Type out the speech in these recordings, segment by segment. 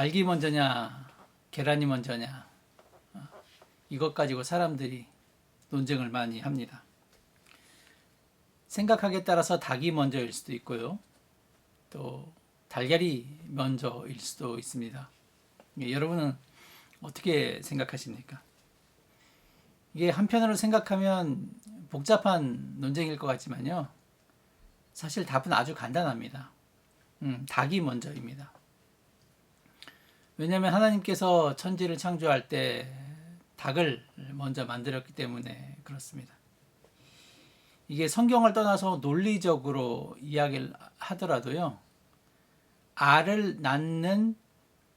닭이 먼저냐, 계란이 먼저냐, 이것 가지고 사람들이 논쟁을 많이 합니다. 생각하기에 따라서 닭이 먼저일 수도 있고요. 또 달걀이 먼저일 수도 있습니다. 여러분은 어떻게 생각하십니까? 이게 한편으로 생각하면 복잡한 논쟁일 것 같지만요. 사실 답은 아주 간단합니다. 닭이 먼저입니다. 왜냐하면 하나님께서 천지를 창조할 때 닭을 먼저 만들었기 때문에 그렇습니다. 이게 성경을 떠나서 논리적으로 이야기를 하더라도요. 알을 낳는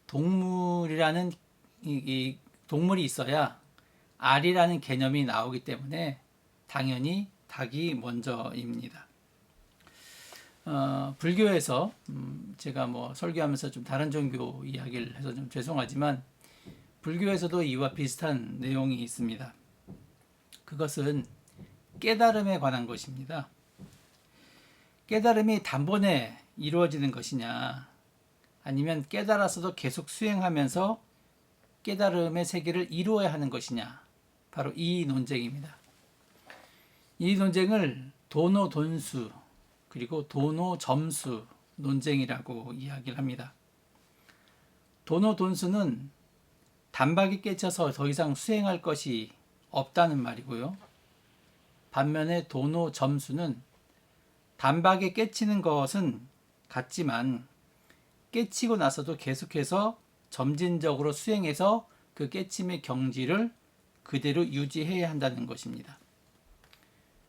동물이라는 이 동물이 있어야 알이라는 개념이 나오기 때문에 당연히 닭이 먼저입니다. 불교에서 제가 설교하면서 좀 다른 종교 이야기를 해서 좀 죄송하지만 불교에서도 이와 비슷한 내용이 있습니다. 그것은 깨달음에 관한 것입니다. 깨달음이 단번에 이루어지는 것이냐 아니면 깨달았어도 계속 수행하면서 깨달음의 세계를 이루어야 하는 것이냐 바로 이 논쟁입니다. 이 논쟁을 도노돈수 그리고 도노점수 논쟁이라고 이야기를 합니다. 도노돈수는 단박에 깨쳐서 더 이상 수행할 것이 없다는 말이고요. 반면에 도노점수는 단박에 깨치는 것은 같지만 깨치고 나서도 계속해서 점진적으로 수행해서 그 깨침의 경지를 그대로 유지해야 한다는 것입니다.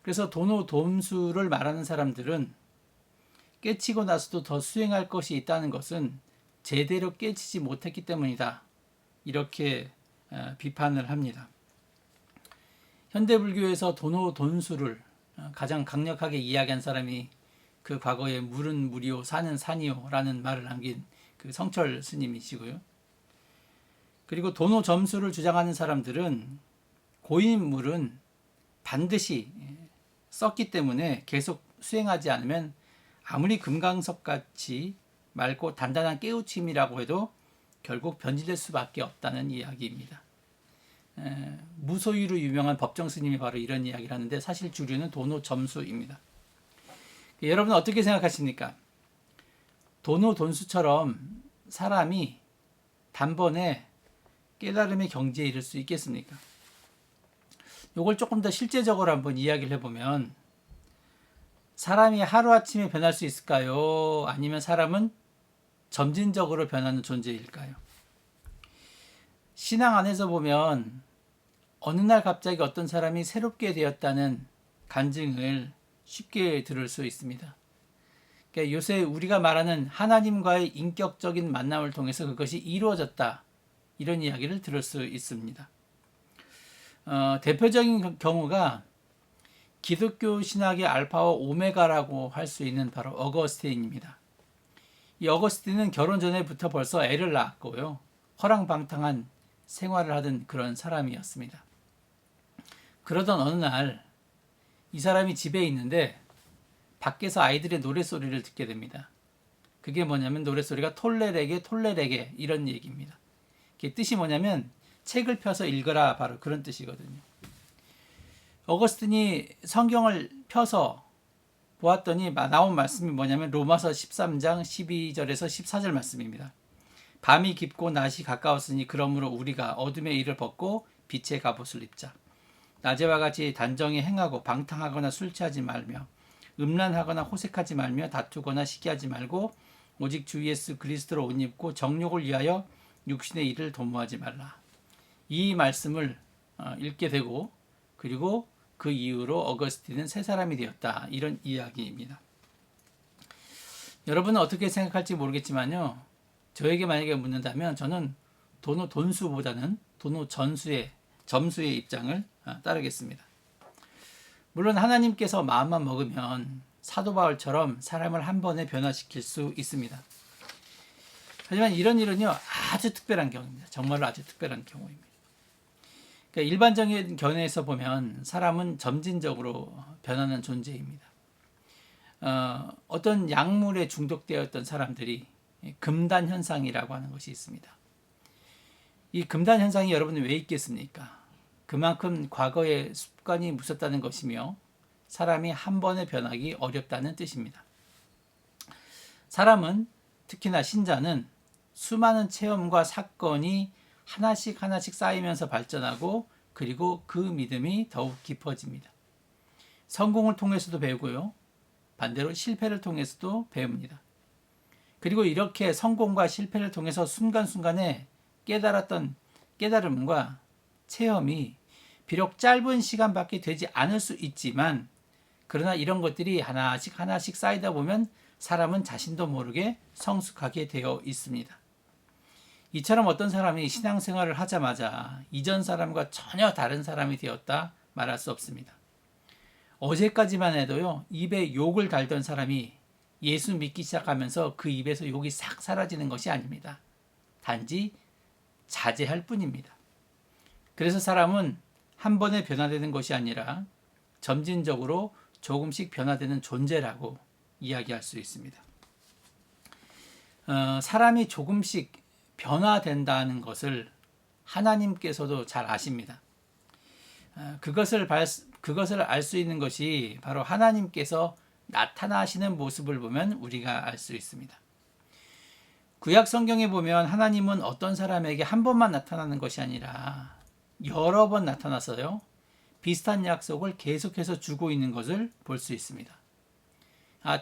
그래서 도노돔수를 말하는 사람들은 깨치고 나서도 더 수행할 것이 있다는 것은 제대로 깨치지 못했기 때문이다. 이렇게 비판을 합니다. 현대불교에서 도노돈수를 가장 강력하게 이야기한 사람이 그 과거에 물은 물이요 산은 산이요 라는 말을 남긴 그 성철 스님이시고요. 그리고 도노점수를 주장하는 사람들은 고인물은 반드시 썼기 때문에 계속 수행하지 않으면 아무리 금강석같이 맑고 단단한 깨우침이라고 해도 결국 변질될 수밖에 없다는 이야기입니다. 무소유로 유명한 법정 스님이 바로 이런 이야기를 하는데 사실 주류는 도노점수입니다. 여러분은 어떻게 생각하십니까? 도노돈수처럼 사람이 단번에 깨달음의 경지에 이를 수 있겠습니까? 이걸 조금 더 실제적으로 한번 이야기를 해보면 사람이 하루아침에 변할 수 있을까요? 아니면 사람은 점진적으로 변하는 존재일까요? 신앙 안에서 보면 어느 날 갑자기 어떤 사람이 새롭게 되었다는 간증을 쉽게 들을 수 있습니다. 그러니까 요새 우리가 말하는 하나님과의 인격적인 만남을 통해서 그것이 이루어졌다. 이런 이야기를 들을 수 있습니다. 대표적인 경우가 기독교 신학의 알파와 오메가라고 할 수 있는 바로 어거스틴입니다. 이 어거스틴은 결혼 전에부터 벌써 애를 낳았고요. 허랑방탕한 생활을 하던 그런 사람이었습니다. 그러던 어느 날 이 사람이 집에 있는데 밖에서 아이들의 노랫소리를 듣게 됩니다. 그게 뭐냐면 노랫소리가 톨레레게 톨레레게 이런 얘기입니다. 그게 뜻이 뭐냐면 책을 펴서 읽어라 바로 그런 뜻이거든요. 어거스틴이 성경을 펴서 보았더니 나온 말씀이 뭐냐면 로마서 13장 12절에서 14절 말씀입니다. 밤이 깊고 낮이 가까웠으니 그러므로 우리가 어둠의 일을 벗고 빛의 갑옷을 입자. 낮에와 같이 단정히 행하고 방탕하거나 술 취하지 말며 음란하거나 호색하지 말며 다투거나 시기하지 말고 오직 주 예수 그리스도로 옷 입고 정욕을 위하여 육신의 일을 도모하지 말라. 이 말씀을 읽게 되고 그리고 그 이후로 어거스틴은 새 사람이 되었다. 이런 이야기입니다. 여러분은 어떻게 생각할지 모르겠지만요. 저에게 만약에 묻는다면 저는 도노돈수보다는 도노점수의 입장을 따르겠습니다. 물론 하나님께서 마음만 먹으면 사도 바울처럼 사람을 한 번에 변화시킬 수 있습니다. 하지만 이런 일은요 아주 특별한 경우입니다. 정말로 아주 특별한 경우입니다. 그러니까 일반적인 견해에서 보면 사람은 점진적으로 변하는 존재입니다. 어떤 약물에 중독되었던 사람들이 금단 현상이라고 하는 것이 있습니다. 이 금단 현상이 여러분이 왜 있겠습니까? 그만큼 과거의 습관이 무섭다는 것이며 사람이 한 번에 변하기 어렵다는 뜻입니다. 사람은, 특히나 신자는 수많은 체험과 사건이 하나씩 쌓이면서 발전하고 그리고 그 믿음이 더욱 깊어집니다. 성공을 통해서도 배우고요. 반대로 실패를 통해서도 배웁니다. 그리고 이렇게 성공과 실패를 통해서 순간순간에 깨달았던 깨달음과 체험이 비록 짧은 시간밖에 되지 않을 수 있지만, 그러나 이런 것들이 하나씩 쌓이다 보면 사람은 자신도 모르게 성숙하게 되어 있습니다. 이처럼 어떤 사람이 신앙생활을 하자마자 이전 사람과 전혀 다른 사람이 되었다 말할 수 없습니다. 어제까지만 해도요, 입에 욕을 달던 사람이 예수 믿기 시작하면서 그 입에서 욕이 싹 사라지는 것이 아닙니다. 단지 자제할 뿐입니다. 그래서 사람은 한 번에 변화되는 것이 아니라 점진적으로 조금씩 변화되는 존재라고 이야기할 수 있습니다. 사람이 조금씩 변화된다는 것을 하나님께서도 잘 아십니다. 그것을 알 수 있는 것이 바로 하나님께서 나타나시는 모습을 보면 우리가 알 수 있습니다. 구약 성경에 보면 하나님은 어떤 사람에게 한 번만 나타나는 것이 아니라 여러 번 나타나서요, 비슷한 약속을 계속해서 주고 있는 것을 볼 수 있습니다.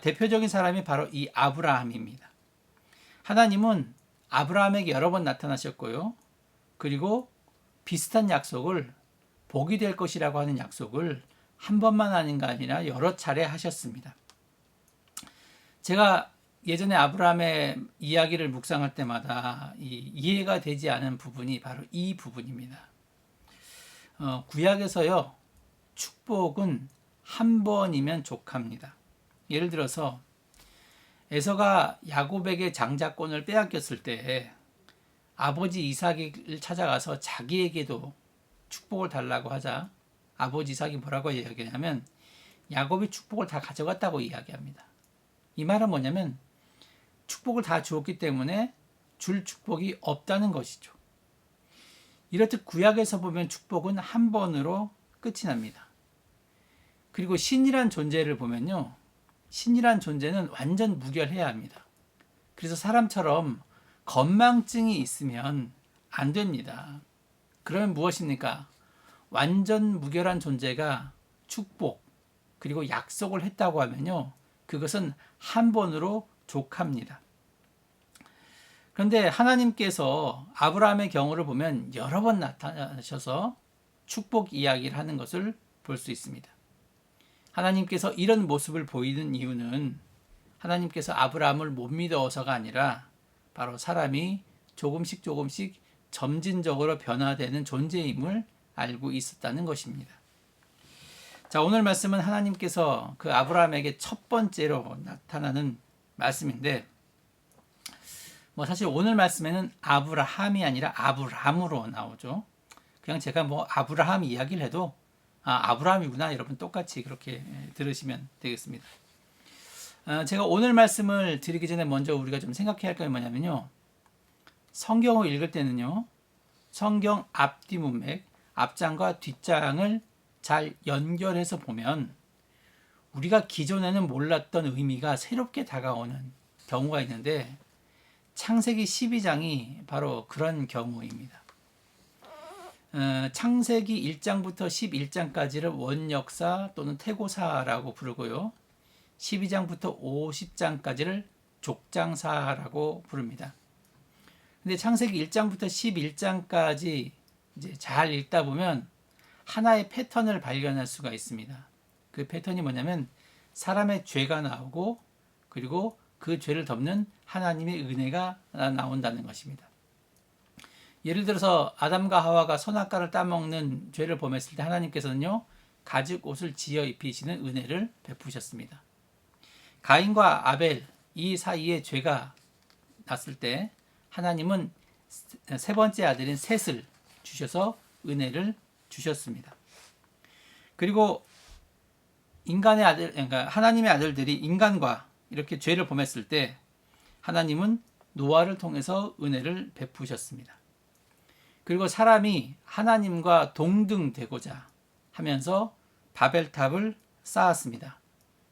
대표적인 사람이 바로 이 아브라함입니다. 하나님은 아브라함에게 여러 번 나타나셨고요, 그리고 비슷한 약속을, 복이 될 것이라고 하는 약속을 한 번만 하는 게 아니라 여러 차례 하셨습니다. 제가 예전에 아브라함의 이야기를 묵상할 때마다 이해가 되지 않은 부분이 바로 이 부분입니다. 구약에서요, 축복은 한 번이면 족합니다. 예를 들어서 에서가 야곱에게 장자권을 빼앗겼을 때 아버지 이삭을 찾아가서 자기에게도 축복을 달라고 하자 아버지 이삭이 뭐라고 이야기하냐면 야곱이 축복을 다 가져갔다고 이야기합니다. 이 말은 뭐냐면 축복을 다 주었기 때문에 줄 축복이 없다는 것이죠. 이렇듯 구약에서 보면 축복은 한 번으로 끝이 납니다. 그리고 신이란 존재를 보면요, 신이란 존재는 완전 무결해야 합니다. 그래서 사람처럼 건망증이 있으면 안 됩니다. 그러면 무엇입니까? 완전 무결한 존재가 축복 그리고 약속을 했다고 하면요, 그것은 한 번으로 족합니다. 그런데 하나님께서 아브라함의 경우를 보면 여러 번 나타나셔서 축복 이야기를 하는 것을 볼 수 있습니다. 하나님께서 이런 모습을 보이는 이유는 하나님께서 아브라함을 못 믿어서가 아니라 바로 사람이 조금씩 점진적으로 변화되는 존재임을 알고 있었다는 것입니다. 자, 오늘 말씀은 하나님께서 그 아브라함에게 첫 번째로 나타나는 말씀인데, 사실 오늘 말씀에는 아브라함이 아니라 아브람으로 나오죠. 그냥 제가 아브라함 이야기를 해도 아브라함이구나, 여러분 똑같이 그렇게 들으시면 되겠습니다. 제가 오늘 말씀을 드리기 전에 먼저 우리가 좀 생각해야 할 게 뭐냐면요, 성경을 읽을 때는요, 성경 앞뒤 문맥, 앞장과 뒷장을 잘 연결해서 보면 우리가 기존에는 몰랐던 의미가 새롭게 다가오는 경우가 있는데, 창세기 12장이 바로 그런 경우입니다. 창세기 1장부터 11장까지를 원역사 또는 태고사라고 부르고요, 12장부터 50장까지를 족장사라고 부릅니다. 근데 창세기 1장부터 11장까지 이제 잘 읽다 보면 하나의 패턴을 발견할 수가 있습니다. 그 패턴이 뭐냐면 사람의 죄가 나오고 그리고 그 죄를 덮는 하나님의 은혜가 나온다는 것입니다. 예를 들어서 아담과 하와가 선악과를 따먹는 죄를 범했을 때 하나님께서는요, 가죽 옷을 지어 입히시는 은혜를 베푸셨습니다. 가인과 아벨 이 사이에 죄가 났을 때 하나님은 세 번째 아들인 셋을 주셔서 은혜를 주셨습니다. 그리고 인간의 아들, 그러니까 하나님의 아들들이 인간과 이렇게 죄를 범했을 때 하나님은 노아를 통해서 은혜를 베푸셨습니다. 그리고 사람이 하나님과 동등되고자 하면서 바벨탑을 쌓았습니다.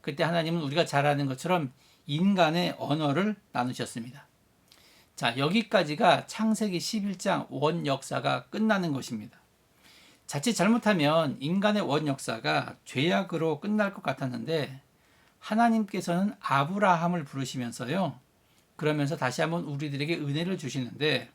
그때 하나님은 우리가 잘 아는 것처럼 인간의 언어를 나누셨습니다. 자, 여기까지가 창세기 11장 원 역사가 끝나는 것입니다. 자칫 잘못하면 인간의 원 역사가 죄악으로 끝날 것 같았는데 하나님께서는 아브라함을 부르시면서요. 그러면서 다시 한번 우리들에게 은혜를 주시는데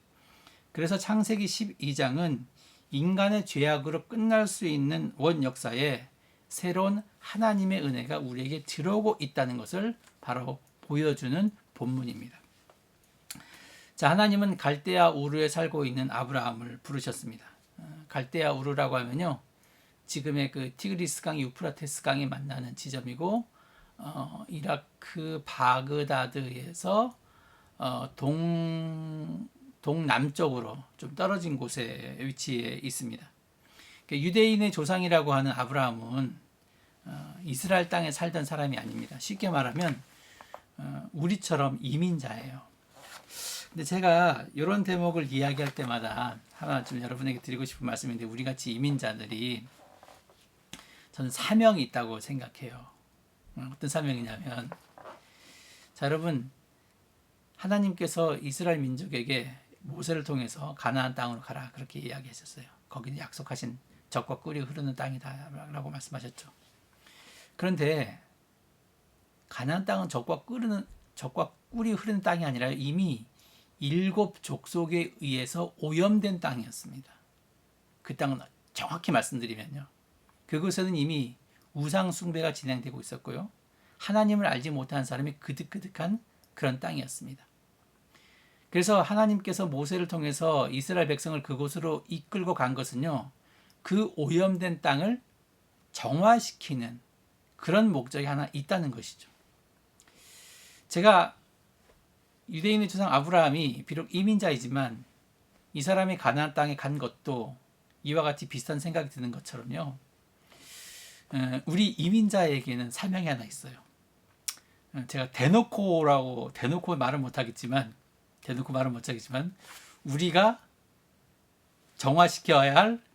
그래서 창세기 12장은 인간의 죄악으로 끝날 수 있는 원 역사에 새로운 하나님의 은혜가 우리에게 들어오고 있다는 것을 바로 보여주는 본문입니다. 자, 하나님은 갈대아 우르에 살고 있는 아브라함을 부르셨습니다. 갈대아 우르라고 하면요, 지금의 그 티그리스 강이 유프라테스 강이 만나는 지점이고, 이라크 바그다드에서 동남쪽으로 좀 떨어진 곳에 위치해 있습니다. 유대인의 조상이라고 하는 아브라함은 이스라엘 땅에 살던 사람이 아닙니다. 쉽게 말하면 우리처럼 이민자예요. 근데 제가 이런 대목을 이야기할 때마다 하나 좀 여러분에게 드리고 싶은 말씀인데, 우리 같이 이민자들이 저는 사명이 있다고 생각해요. 어떤 사명이냐면, 자, 여러분, 하나님께서 이스라엘 민족에게 모세를 통해서 가나안 땅으로 가라 그렇게 이야기하셨어요. 거기는 약속하신 젖과 꿀이 흐르는 땅이다라고 말씀하셨죠. 그런데 가나안 땅은 젖과 꿀이 흐르는 땅이 아니라 이미 7 족속에 의해서 오염된 땅이었습니다. 그 땅은 정확히 말씀드리면요, 그곳에는 이미 우상 숭배가 진행되고 있었고요, 하나님을 알지 못한 사람이 그득그득한 그런 땅이었습니다. 그래서 하나님께서 모세를 통해서 이스라엘 백성을 그곳으로 이끌고 간 것은요, 그 오염된 땅을 정화시키는 그런 목적이 하나 있다는 것이죠. 제가 유대인의 조상 아브라함이 비록 이민자이지만 이 사람이 가나안 땅에 간 것도 이와 같이 비슷한 생각이 드는 것처럼요, 우리 이민자에게는 사명이 하나 있어요. 제가 대놓고 말은 못하겠지만 우리가 정화시켜야 할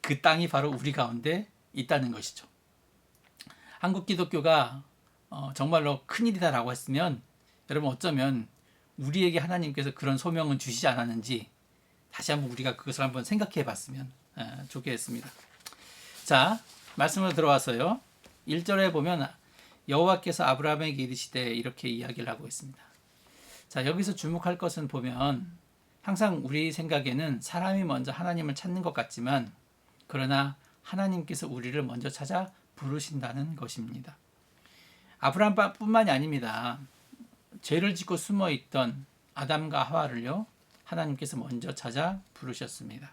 그 땅이 바로 우리 가운데 있다는 것이죠. 한국 기독교가 정말로 큰일이다라고 했으면, 여러분, 어쩌면 우리에게 하나님께서 그런 소명은 주시지 않았는지 다시 한번 우리가 그것을 한번 생각해 봤으면 좋겠습니다. 자, 말씀으로 들어와서요, 1절에 보면 여호와께서 아브라함에게 이르시되 이렇게 이야기를 하고 있습니다. 자, 여기서 주목할 것은 보면 항상 우리 생각에는 사람이 먼저 하나님을 찾는 것 같지만, 그러나 하나님께서 우리를 먼저 찾아 부르신다는 것입니다. 아브라함뿐만이 아닙니다. 죄를 짓고 숨어있던 아담과 하와를요, 하나님께서 먼저 찾아 부르셨습니다.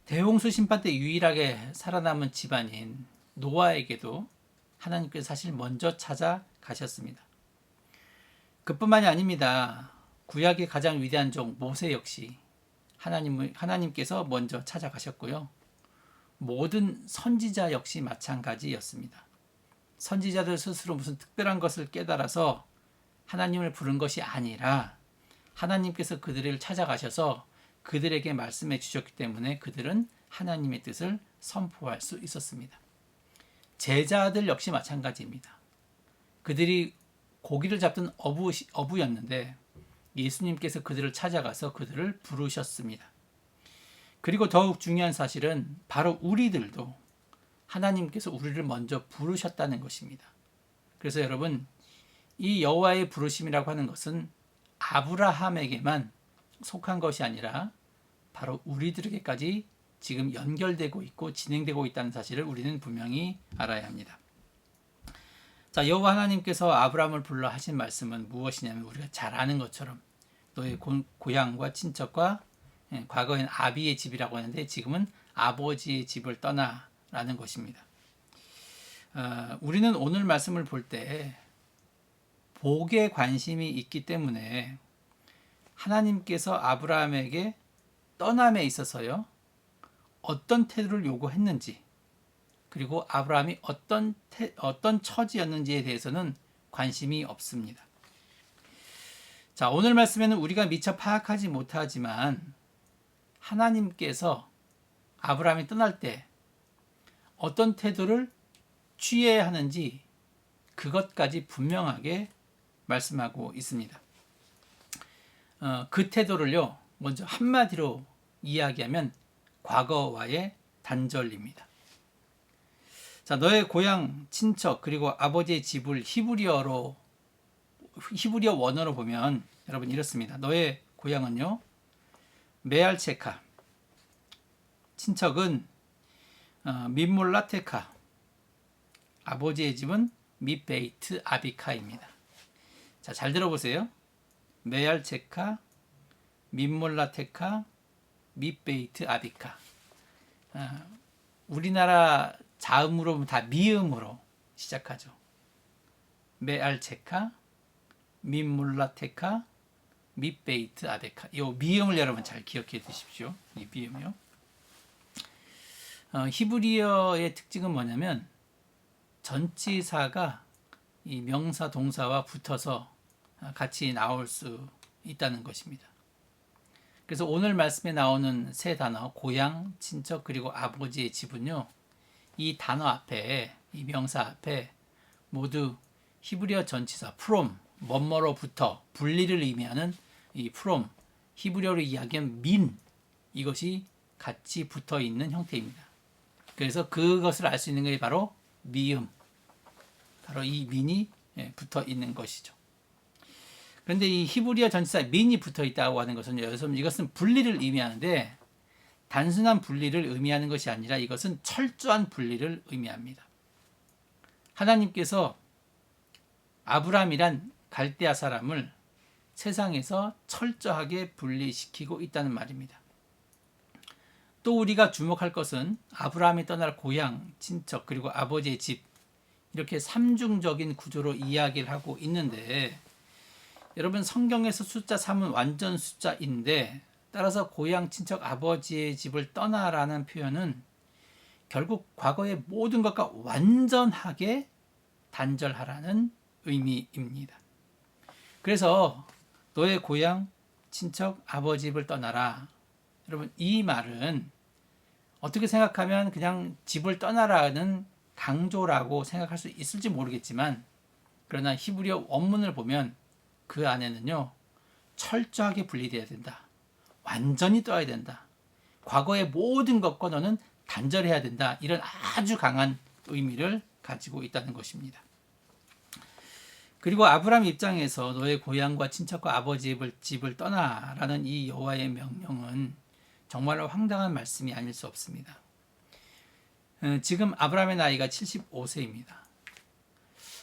대홍수 심판 때 유일하게 살아남은 집안인 노아에게도 하나님께서 사실 먼저 찾아가셨습니다. 그뿐만이 아닙니다. 구약의 가장 위대한 종 모세 역시 하나님께서 먼저 찾아가셨고요, 모든 선지자 역시 마찬가지였습니다. 선지자들 스스로 무슨 특별한 것을 깨달아서 하나님을 부른 것이 아니라 하나님께서 그들을 찾아가셔서 그들에게 말씀해 주셨기 때문에 그들은 하나님의 뜻을 선포할 수 있었습니다. 제자들 역시 마찬가지입니다. 그들이 고기를 잡던 어부였는데 예수님께서 그들을 찾아가서 그들을 부르셨습니다. 그리고 더욱 중요한 사실은 바로 우리들도 하나님께서 우리를 먼저 부르셨다는 것입니다. 그래서 여러분, 이 여호와의 부르심이라고 하는 것은 아브라함에게만 속한 것이 아니라 바로 우리들에게까지 지금 연결되고 있고 진행되고 있다는 사실을 우리는 분명히 알아야 합니다. 자, 여호와 하나님께서 아브라함을 불러 하신 말씀은 무엇이냐면, 우리가 잘 아는 것처럼 너의 고향과 친척과, 과거엔 아비의 집이라고 하는데 지금은 아버지의 집을 떠나라는 것입니다. 우리는 오늘 말씀을 볼 때 복에 관심이 있기 때문에 하나님께서 아브라함에게 떠남에 있어서요, 어떤 태도를 요구했는지, 그리고 아브라함이 어떤 처지였는지에 대해서는 관심이 없습니다. 자, 오늘 말씀에는 우리가 미처 파악하지 못하지만 하나님께서 아브라함이 떠날 때 어떤 태도를 취해야 하는지 그것까지 분명하게 말씀하고 있습니다. 그 태도를요, 먼저 한마디로 이야기하면 과거와의 단절입니다. 자, 너의 고향, 친척, 그리고 아버지의 집을 히브리어 원어로 보면 여러분 이렇습니다. 너의 고향은요, 메알체카, 친척은 민몰라테카, 아버지의 집은 미베이트 아비카입니다. 자, 잘 들어보세요. 메알체카, 민몰라테카, 미베이트 아비카. 우리나라 자음으로 보면 다 미음으로 시작하죠. 메알체카, 민몰라테카, 미베이트 아베카. 이 미음을 여러분 잘 기억해 두십시오. 이 미음이요. 히브리어의 특징은 뭐냐면 전치사가 이 명사 동사와 붙어서 같이 나올 수 있다는 것입니다. 그래서 오늘 말씀에 나오는 세 단어 고향, 친척, 그리고 아버지의 집은요, 이 단어 앞에, 이 명사 앞에 모두 히브리어 전치사 from, 뭐뭐로부터 분리를 의미하는 이 from, 히브리어로 이야기하면 민, 이것이 같이 붙어 있는 형태입니다. 그래서 그것을 알 수 있는 게 바로 미음, 바로 이 민이 붙어 있는 것이죠. 그런데 이 히브리어 전치사 민이 붙어 있다고 하는 것은 이것은 분리를 의미하는데 단순한 분리를 의미하는 것이 아니라 이것은 철저한 분리를 의미합니다. 하나님께서 아브라함이란 갈대아 사람을 세상에서 철저하게 분리시키고 있다는 말입니다. 또 우리가 주목할 것은 아브라함이 떠날 고향, 친척, 그리고 아버지의 집, 이렇게 삼중적인 구조로 이야기를 하고 있는데, 여러분 성경에서 숫자 3은 완전 숫자인데, 따라서 고향, 친척, 아버지의 집을 떠나라는 표현은 결국 과거의 모든 것과 완전하게 단절하라는 의미입니다. 그래서 너의 고향, 친척, 아버지 집을 떠나라. 여러분 이 말은 어떻게 생각하면 그냥 집을 떠나라는 강조라고 생각할 수 있을지 모르겠지만, 그러나 히브리어 원문을 보면 그 안에는요, 철저하게 분리되어야 된다. 완전히 떠야 된다. 과거의 모든 것과 너는 단절해야 된다. 이런 아주 강한 의미를 가지고 있다는 것입니다. 그리고 아브라함 입장에서 너의 고향과 친척과 아버지 집을 떠나라는 이 여호와의 명령은 정말로 황당한 말씀이 아닐 수 없습니다. 지금 아브라함의 나이가 75세입니다.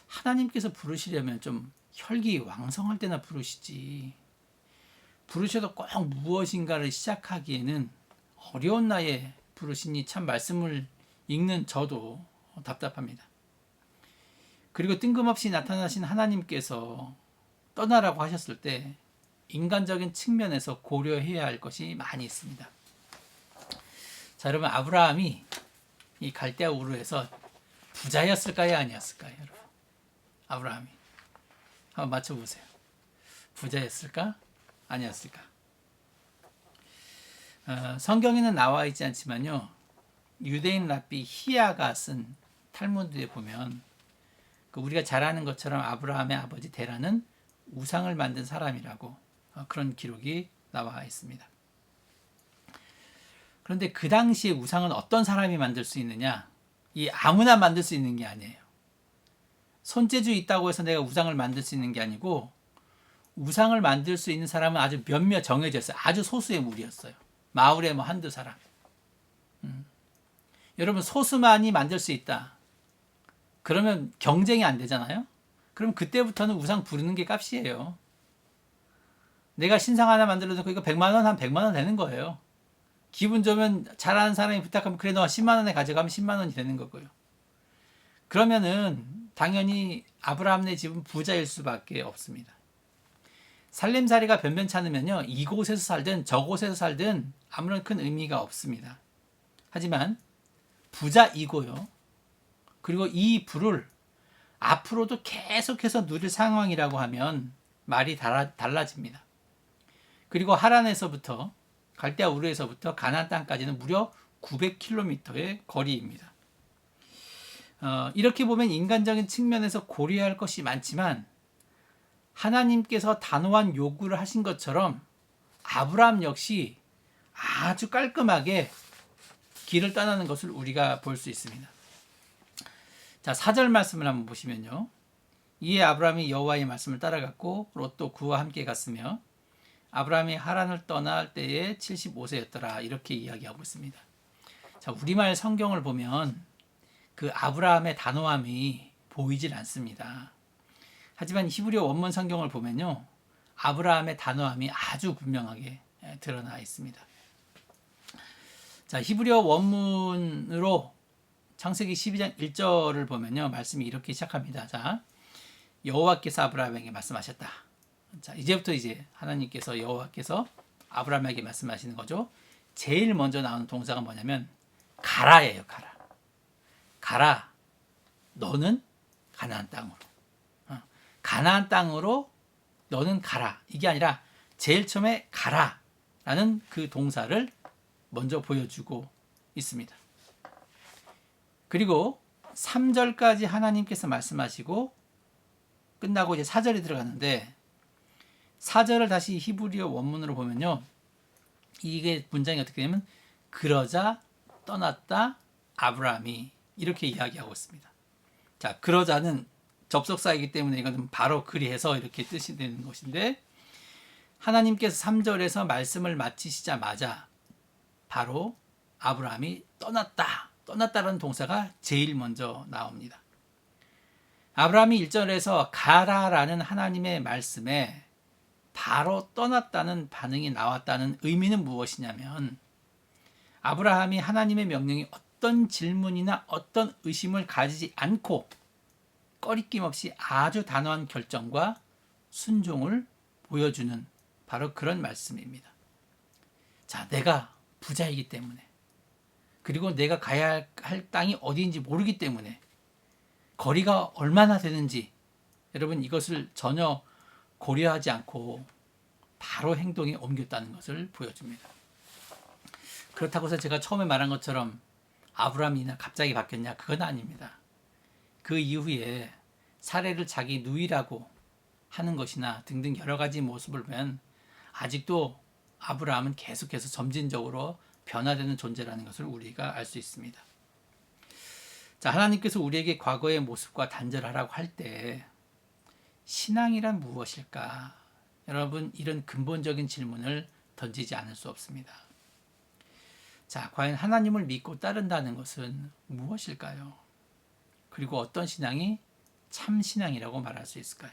하나님께서 부르시려면 좀 혈기왕성할 때나 부르시지, 부르셔도 꼭 무엇인가를 시작하기에는 어려운 나이에 부르시니 참 말씀을 읽는 저도 답답합니다. 그리고 뜬금없이 나타나신 하나님께서 떠나라고 하셨을 때 인간적인 측면에서 고려해야 할 것이 많이 있습니다. 자, 여러분 아브라함이 이 갈대아 우르에서 부자였을까요, 아니었을까요, 여러분? 아브라함이 한번 맞춰보세요. 부자였을까, 아니었을까? 성경에는 나와 있지 않지만요, 유대인 랍비 히야가 쓴 탈무드에 보면 우리가 잘 아는 것처럼 아브라함의 아버지 데라는 우상을 만든 사람이라고 그런 기록이 나와 있습니다. 그런데 그 당시에 우상은 어떤 사람이 만들 수 있느냐? 이 아무나 만들 수 있는 게 아니에요. 손재주 있다고 해서 내가 우상을 만들 수 있는 게 아니고, 우상을 만들 수 있는 사람은 아주 몇몇 정해졌어요. 아주 소수의 무리였어요. 마을에 뭐 한두 사람. 여러분 소수만이 만들 수 있다. 그러면 경쟁이 안 되잖아요. 그럼 그때부터는 우상 부르는 게 값이에요. 내가 신상 하나 만들어서 이거 100만 원, 한 100만 원 되는 거예요. 기분 좋으면 잘하는 사람이 부탁하면 그래 너 10만 원에 가져가면 10만 원이 되는 거고요. 그러면은 당연히 아브라함네 집은 부자일 수밖에 없습니다. 살림살이가 변변치 않으면요, 이곳에서 살든 저곳에서 살든 아무런 큰 의미가 없습니다. 하지만 부자이고요, 그리고 이 부를 앞으로도 계속해서 누릴 상황이라고 하면 말이 달라집니다. 그리고 하란에서부터 갈대아 우르에서부터 가나안 땅까지는 무려 900km의 거리입니다. 이렇게 보면 인간적인 측면에서 고려할 것이 많지만 하나님께서 단호한 요구를 하신 것처럼 아브라함 역시 아주 깔끔하게 길을 떠나는 것을 우리가 볼 수 있습니다. 자, 4절 말씀을 한번 보시면요. 이에 아브라함이 여호와의 말씀을 따라갔고 롯도 그와 함께 갔으며 아브라함이 하란을 떠날 때에 75세였더라. 이렇게 이야기하고 있습니다. 자, 우리말 성경을 보면 그 아브라함의 단호함이 보이질 않습니다. 하지만 히브리어 원문 성경을 보면요. 아브라함의 단호함이 아주 분명하게 드러나 있습니다. 자, 히브리어 원문으로 창세기 12장 1절을 보면요. 말씀이 이렇게 시작합니다. 자, 여호와께서 아브라함에게 말씀하셨다. 자, 이제부터 하나님께서 여호와께서 아브라함에게 말씀하시는 거죠. 제일 먼저 나오는 동사가 뭐냐면 가라예요. 가라. 가라. 너는 가나안 땅으로. 가나안 땅으로 너는 가라. 이게 아니라 제일 처음에 가라라는 그 동사를 먼저 보여주고 있습니다. 그리고 3절까지 하나님께서 말씀하시고 끝나고 이제 4절이 들어갔는데 4절을 다시 히브리어 원문으로 보면요. 이게 문장이 어떻게 되냐면 그러자 떠났다 아브라함이 이렇게 이야기하고 있습니다. 자, 그러자는 접속사이기 때문에 이건 바로 그리해서 이렇게 뜻이 되는 것인데 하나님께서 3절에서 말씀을 마치시자마자 바로 아브라함이 떠났다라는 동사가 제일 먼저 나옵니다. 아브라함이 1절에서 가라라는 하나님의 말씀에 바로 떠났다는 반응이 나왔다는 의미는 무엇이냐면 아브라함이 하나님의 명령에 어떤 질문이나 어떤 의심을 가지지 않고 꺼리낌 없이 아주 단호한 결정과 순종을 보여주는 바로 그런 말씀입니다. 자, 내가 부자이기 때문에 그리고 내가 가야 할 땅이 어디인지 모르기 때문에 거리가 얼마나 되는지 여러분 이것을 전혀 고려하지 않고 바로 행동에 옮겼다는 것을 보여줍니다. 그렇다고 해서 제가 처음에 말한 것처럼 아브라함이나 갑자기 바뀌었냐? 그건 아닙니다. 그 이후에 사례를 자기 누이라고 하는 것이나 등등 여러 가지 모습을 보면 아직도 아브라함은 계속해서 점진적으로 변화되는 존재라는 것을 우리가 알 수 있습니다. 자, 하나님께서 우리에게 과거의 모습과 단절하라고 할 때 신앙이란 무엇일까? 여러분 이런 근본적인 질문을 던지지 않을 수 없습니다. 자, 과연 하나님을 믿고 따른다는 것은 무엇일까요? 그리고 어떤 신앙이 참 신앙이라고 말할 수 있을까요?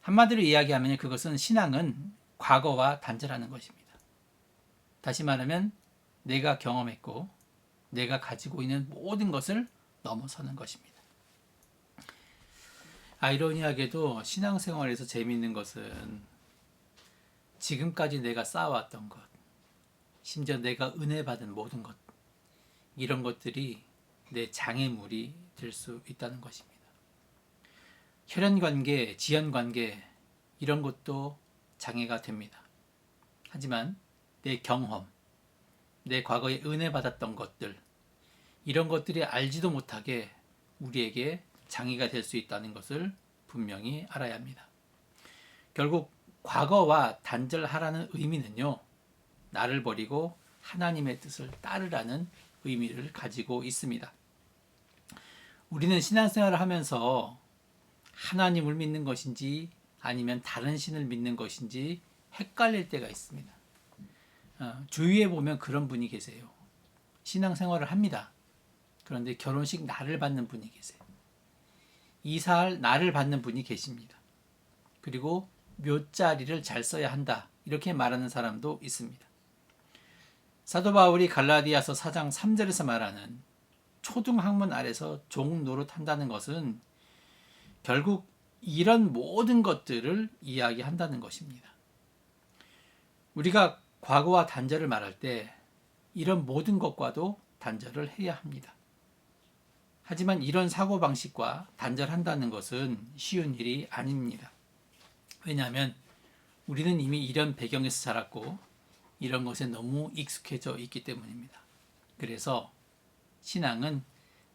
한마디로 이야기하면 그것은 신앙은 과거와 단절하는 것입니다. 다시 말하면 내가 경험했고 내가 가지고 있는 모든 것을 넘어서는 것입니다. 아이러니하게도 신앙생활에서 재미있는 것은 지금까지 내가 쌓아왔던 것, 심지어 내가 은혜 받은 모든 것, 이런 것들이 내 장애물이 될 수 있다는 것입니다. 혈연관계, 지연관계 이런 것도 장애가 됩니다. 하지만 내 경험, 내 과거에 은혜 받았던 것들 이런 것들이 알지도 못하게 우리에게 장애가 될 수 있다는 것을 분명히 알아야 합니다. 결국 과거와 단절하라는 의미는요. 나를 버리고 하나님의 뜻을 따르라는 의미를 가지고 있습니다. 우리는 신앙생활을 하면서 하나님을 믿는 것인지 아니면 다른 신을 믿는 것인지 헷갈릴 때가 있습니다. 주위에 보면 그런 분이 계세요. 신앙생활을 합니다. 그런데 결혼식 날을 받는 분이 계세요. 이사할 날을 받는 분이 계십니다. 그리고 묘자리를 잘 써야 한다 이렇게 말하는 사람도 있습니다. 사도 바울이 갈라디아서 4장 3절에서 말하는 초등학문 아래서 종 노릇한다는 것은 결국 이런 모든 것들을 이야기한다는 것입니다. 우리가 과거와 단절을 말할 때 이런 모든 것과도 단절을 해야 합니다. 하지만 이런 사고방식과 단절한다는 것은 쉬운 일이 아닙니다. 왜냐하면 우리는 이미 이런 배경에서 자랐고 이런 것에 너무 익숙해져 있기 때문입니다. 그래서 신앙은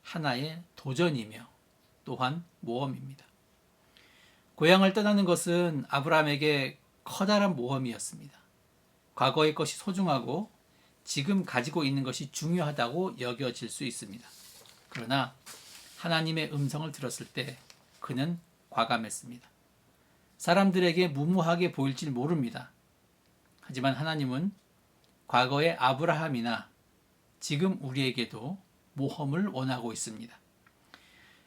하나의 도전이며 또한 모험입니다. 고향을 떠나는 것은 아브라함에게 커다란 모험이었습니다. 과거의 것이 소중하고 지금 가지고 있는 것이 중요하다고 여겨질 수 있습니다. 그러나 하나님의 음성을 들었을 때 그는 과감했습니다. 사람들에게 무모하게 보일지 모릅니다. 하지만 하나님은 과거의 아브라함이나 지금 우리에게도 모험을 원하고 있습니다.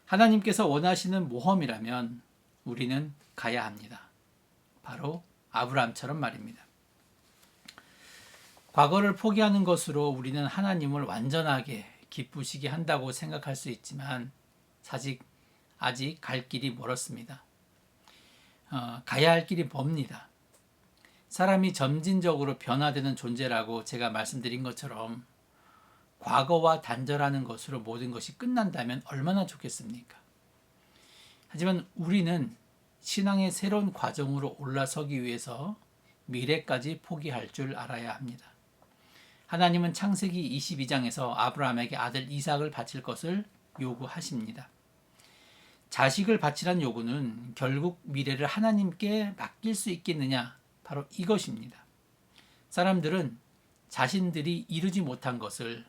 하나님께서 원하시는 모험이라면 우리는 가야 합니다. 바로 아브라함처럼 말입니다. 과거를 포기하는 것으로 우리는 하나님을 완전하게 기쁘시게 한다고 생각할 수 있지만 아직 갈 길이 멀었습니다. 가야 할 길이 멉니다. 사람이 점진적으로 변화되는 존재라고 제가 말씀드린 것처럼 과거와 단절하는 것으로 모든 것이 끝난다면 얼마나 좋겠습니까? 하지만 우리는 신앙의 새로운 과정으로 올라서기 위해서 미래까지 포기할 줄 알아야 합니다. 하나님은 창세기 22장에서 아브라함에게 아들 이삭을 바칠 것을 요구하십니다. 자식을 바치란 요구는 결국 미래를 하나님께 맡길 수 있겠느냐, 바로 이것입니다. 사람들은 자신들이 이루지 못한 것을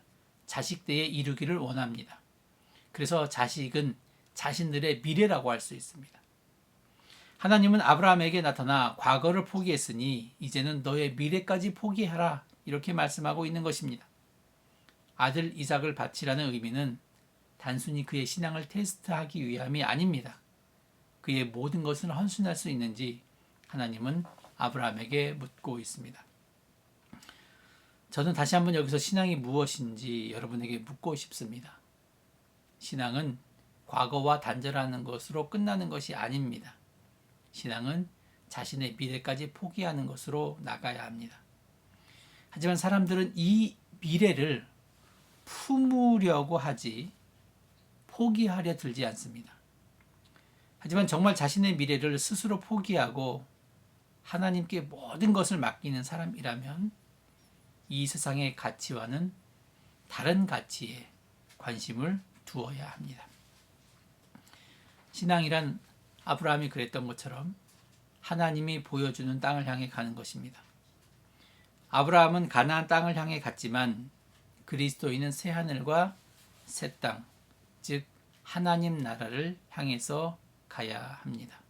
자식들에 이루기를 원합니다. 그래서 자식은 자신들의 미래라고 할 수 있습니다. 하나님은 아브라함에게 나타나 과거를 포기했으니 이제는 너의 미래까지 포기하라, 이렇게 말씀하고 있는 것입니다. 아들 이삭을 바치라는 의미는 단순히 그의 신앙을 테스트하기 위함이 아닙니다. 그의 모든 것을 헌신할 수 있는지 하나님은 아브라함에게 묻고 있습니다. 저는 다시 한번 여기서 신앙이 무엇인지 여러분에게 묻고 싶습니다. 신앙은 과거와 단절하는 것으로 끝나는 것이 아닙니다. 신앙은 자신의 미래까지 포기하는 것으로 나가야 합니다. 하지만 사람들은 이 미래를 품으려고 하지 포기하려 들지 않습니다. 하지만 정말 자신의 미래를 스스로 포기하고 하나님께 모든 것을 맡기는 사람이라면 이 세상의 가치와는 다른 가치에 관심을 두어야 합니다. 신앙이란 아브라함이 그랬던 것처럼 하나님이 보여주는 땅을 향해 가는 것입니다. 아브라함은 가나안 땅을 향해 갔지만 그리스도인은 새 하늘과 새 땅, 즉 하나님 나라를 향해서 가야 합니다.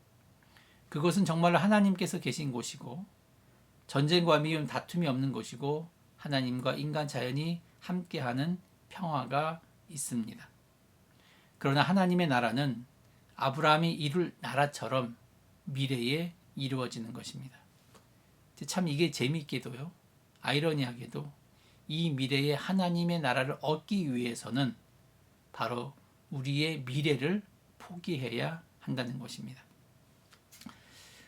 그것은 정말로 하나님께서 계신 곳이고 전쟁과 미움, 다툼이 없는 곳이고 하나님과 인간 자연이 함께하는 평화가 있습니다. 그러나 하나님의 나라는 아브라함이 이룰 나라처럼 미래에 이루어지는 것입니다. 참 이게 재미있게도요, 아이러니하게도 이 미래에 하나님의 나라를 얻기 위해서는 바로 우리의 미래를 포기해야 한다는 것입니다.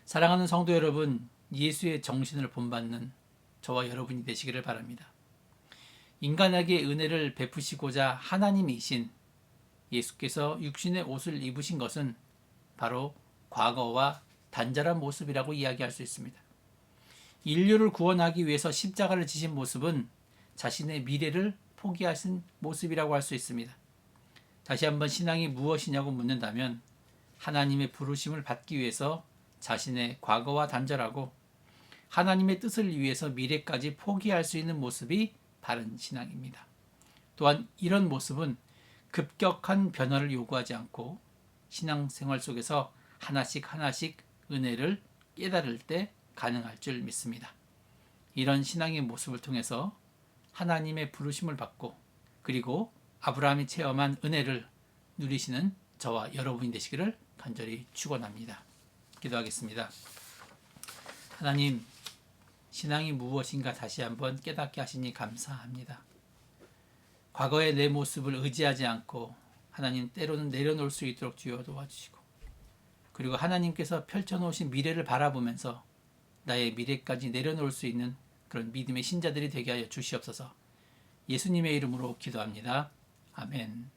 사랑하는 성도 여러분, 예수의 정신을 본받는 저와 여러분이 되시기를 바랍니다. 인간에게 은혜를 베푸시고자 하나님이신 예수께서 육신의 옷을 입으신 것은 바로 과거와 단절한 모습이라고 이야기할 수 있습니다. 인류를 구원하기 위해서 십자가를 지신 모습은 자신의 미래를 포기하신 모습이라고 할 수 있습니다. 다시 한번 신앙이 무엇이냐고 묻는다면 하나님의 부르심을 받기 위해서 자신의 과거와 단절하고 하나님의 뜻을 위해서 미래까지 포기할 수 있는 모습이 바른 신앙입니다. 또한 이런 모습은 급격한 변화를 요구하지 않고 신앙생활 속에서 하나씩 은혜를 깨달을 때 가능할 줄 믿습니다. 이런 신앙의 모습을 통해서 하나님의 부르심을 받고 그리고 아브라함이 체험한 은혜를 누리시는 저와 여러분이 되시기를 간절히 축원합니다. 기도하겠습니다. 하나님, 신앙이 무엇인가 다시 한번 깨닫게 하시니 감사합니다. 과거의 내 모습을 의지하지 않고 하나님 때로는 내려놓을 수 있도록 주여 도와주시고 그리고 하나님께서 펼쳐놓으신 미래를 바라보면서 나의 미래까지 내려놓을 수 있는 그런 믿음의 신자들이 되게 하여 주시옵소서. 예수님의 이름으로 기도합니다. 아멘.